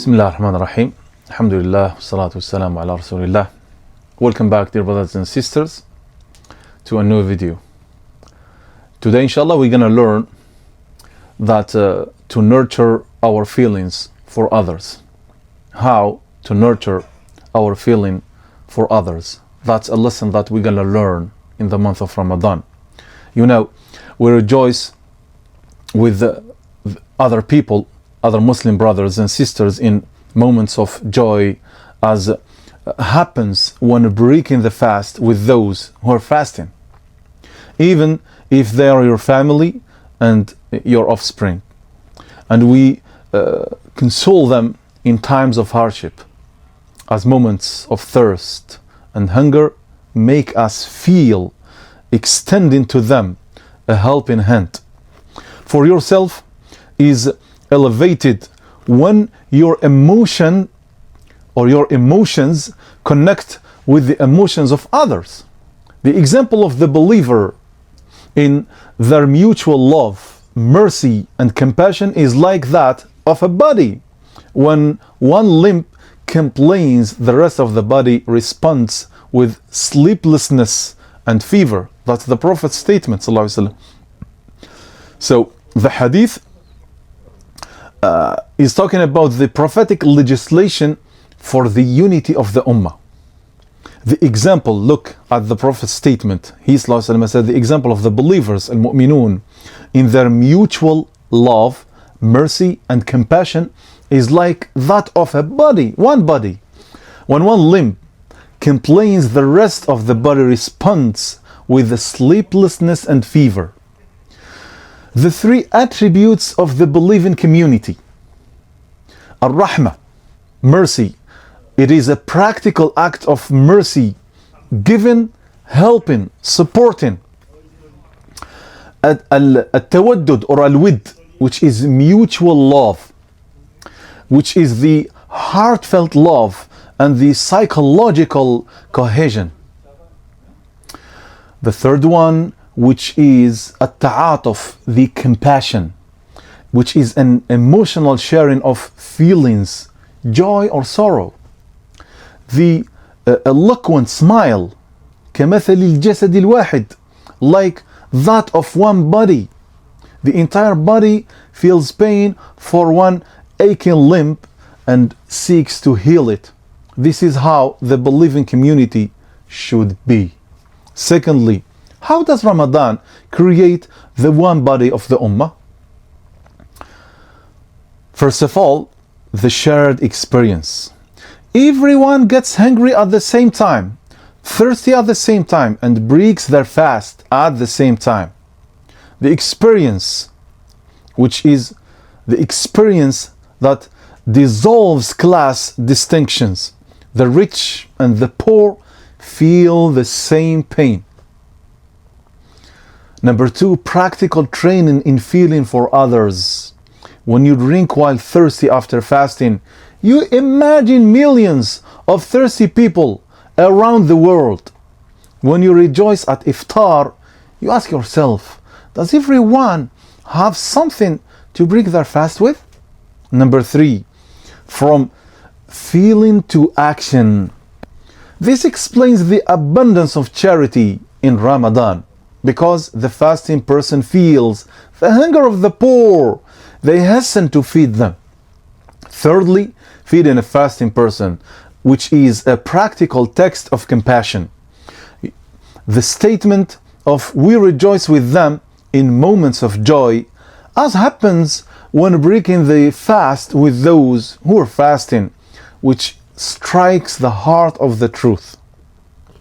Bismillah ar-Rahman ar-Rahim. Alhamdulillah, salatu wassalamu ala Rasulillah. Welcome back, dear brothers and sisters, to a new video. Today, inshallah, we're going to learn that to nurture our feelings for others. How to nurture our feeling for others. That's a lesson that we're going to learn in the month of Ramadan. You know, we rejoice with other people, other Muslim brothers and sisters in moments of joy, as happens when breaking the fast with those who are fasting, even if they are your family and your offspring. And we console them in times of hardship, as moments of thirst and hunger make us feel extending to them a helping hand. For yourself is elevated when your emotion or your emotions connect with the emotions of others. The example of the believer in their mutual love, mercy and compassion is like that of a body. When one limb complains, the rest of the body responds with sleeplessness and fever. That's the Prophet's statement, sallallahu alaihi wasallam. So the hadith is talking about the prophetic legislation for the unity of the ummah. The example, look at the Prophet's statement. He ﷺ said, the example of the believers, al-mu'minun, in their mutual love, mercy and compassion is like that of a body, one body. When one limb complains, the rest of the body responds with the sleeplessness and fever. The three attributes of the believing community. Ar-Rahmah, mercy. It is a practical act of mercy, giving, helping, supporting. At-tawaddud or al-wid, which is mutual love, which is the heartfelt love and the psychological cohesion. The third one, which is at-ta'atuf, the compassion, which is an emotional sharing of feelings, joy or sorrow. The eloquent smile, كمثل الجسد الواحد, like that of one body. The entire body feels pain for one aching limb and seeks to heal it. This is how the believing community should be. Secondly, how does Ramadan create the one body of the ummah? First of all, the shared experience. Everyone gets hungry at the same time, thirsty at the same time, and breaks their fast at the same time. The experience, which is the experience that dissolves class distinctions. The rich and the poor feel the same pain. Number two, practical training in feeling for others. When you drink while thirsty after fasting, you imagine millions of thirsty people around the world. When you rejoice at iftar, you ask yourself, does everyone have something to break their fast with? Number three, from feeling to action. This explains the abundance of charity in Ramadan, because the fasting person feels the hunger of the poor. They hasten to feed them. Thirdly, feeding a fasting person, which is a practical text of compassion. The statement of we rejoice with them in moments of joy, as happens when breaking the fast with those who are fasting, which strikes the heart of the truth.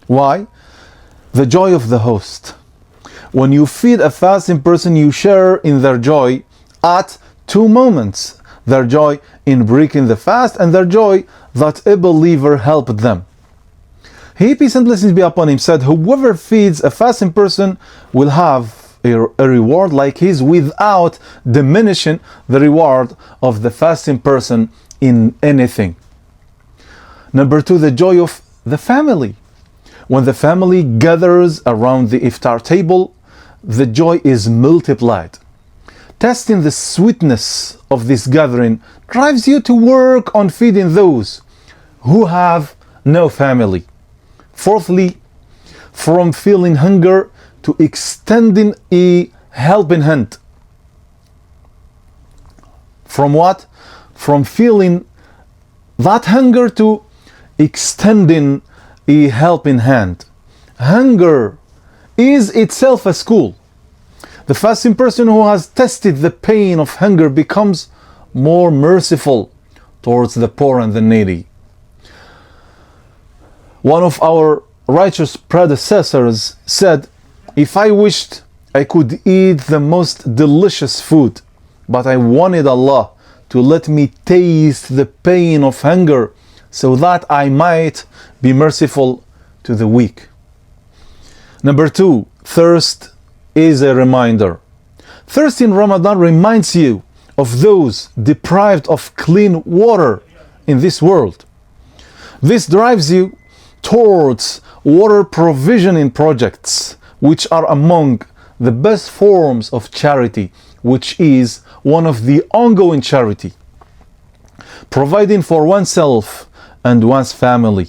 Why? The joy of the host. When you feed a fasting person, you share in their joy at two moments: their joy in breaking the fast and their joy that a believer helped them. He, peace and blessings be upon him, said, whoever feeds a fasting person will have a reward like his, without diminishing the reward of the fasting person in anything. Number two, the joy of the family. When the family gathers around the iftar table, the joy is multiplied. Testing the sweetness of this gathering drives you to work on feeding those who have no family. Fourthly, from feeling hunger to extending a helping hand. From what? From feeling that hunger to extending a helping hand. Hunger is itself a school. The fasting person who has tested the pain of hunger becomes more merciful towards the poor and the needy. One of our righteous predecessors said, if I wished I could eat the most delicious food, but I wanted Allah to let me taste the pain of hunger so that I might be merciful to the weak. Number two, thirst is a reminder. Thirst in Ramadan reminds you of those deprived of clean water in this world. This drives you towards water provisioning projects, which are among the best forms of charity, which is one of the ongoing charity, providing for oneself and one's family.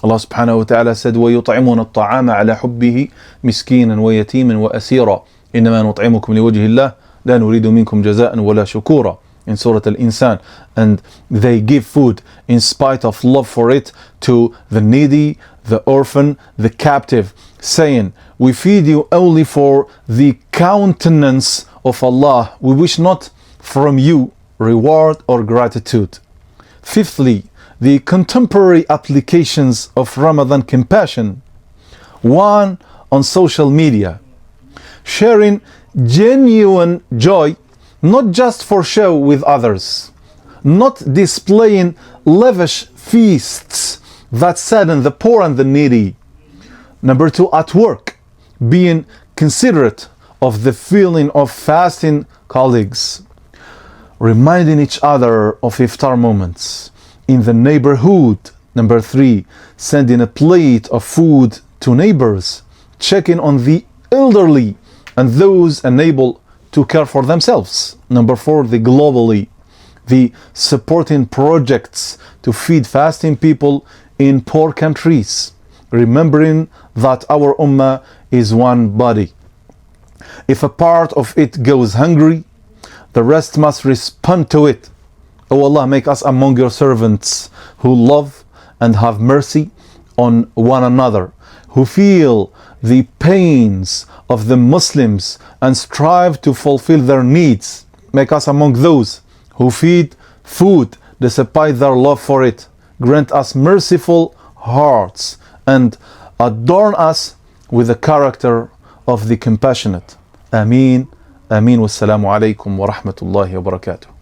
Allah subhanahu wa ta'ala said, وَيُطْعِمُونَ الطَّعَامَ عَلَى حُبِّهِ مِسْكِينًا وَيَتِيمًا وَأَسِيرًا إِنَّمَا نُطْعِمُكُمْ لِوَجْهِ اللَّهِ لَا نُرِيدُ مِنْكُمْ جَزَاءً وَلَا شُكُورًا, in Surah Al-Insan. And they give food in spite of love for it to the needy, the orphan, the captive, saying, we feed you only for the countenance of Allah. We wish not from you reward or gratitude. Fifthly, the contemporary applications of Ramadan compassion. One, on social media, sharing genuine joy, not just for show with others, not displaying lavish feasts that sadden the poor and the needy. Number two, at work, being considerate of the feeling of fasting colleagues, reminding each other of iftar moments in the neighborhood. Number three, sending a plate of food to neighbors, checking on the elderly and those unable to care for themselves. Number four, the supporting projects to feed fasting people in poor countries, remembering that our ummah is one body. If a part of it goes hungry, the rest must respond to it. O Allah, make us among your servants who love and have mercy on one another, who feel the pains of the Muslims and strive to fulfill their needs. Make us among those who feed food despite their love for it. Grant us merciful hearts and adorn us with the character of the compassionate. Ameen. Ameen. Wassalamu alaikum wa rahmatullahi wa barakatuh.